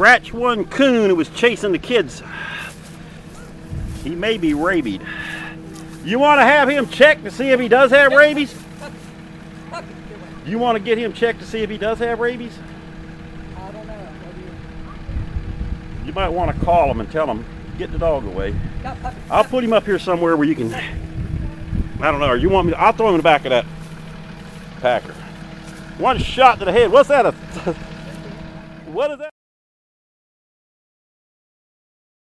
scratched one coon who was chasing the kids. He may be rabied. You want to have him checked to see if he does have rabies? You want to get him checked to see if he does have rabies? I don't know. You might want to call him and tell him, get the dog away. I'll put him up here somewhere where you can, I don't know, or you want me to, I'll throw him in the back of that Packer. One shot to the head. What's that? What is that?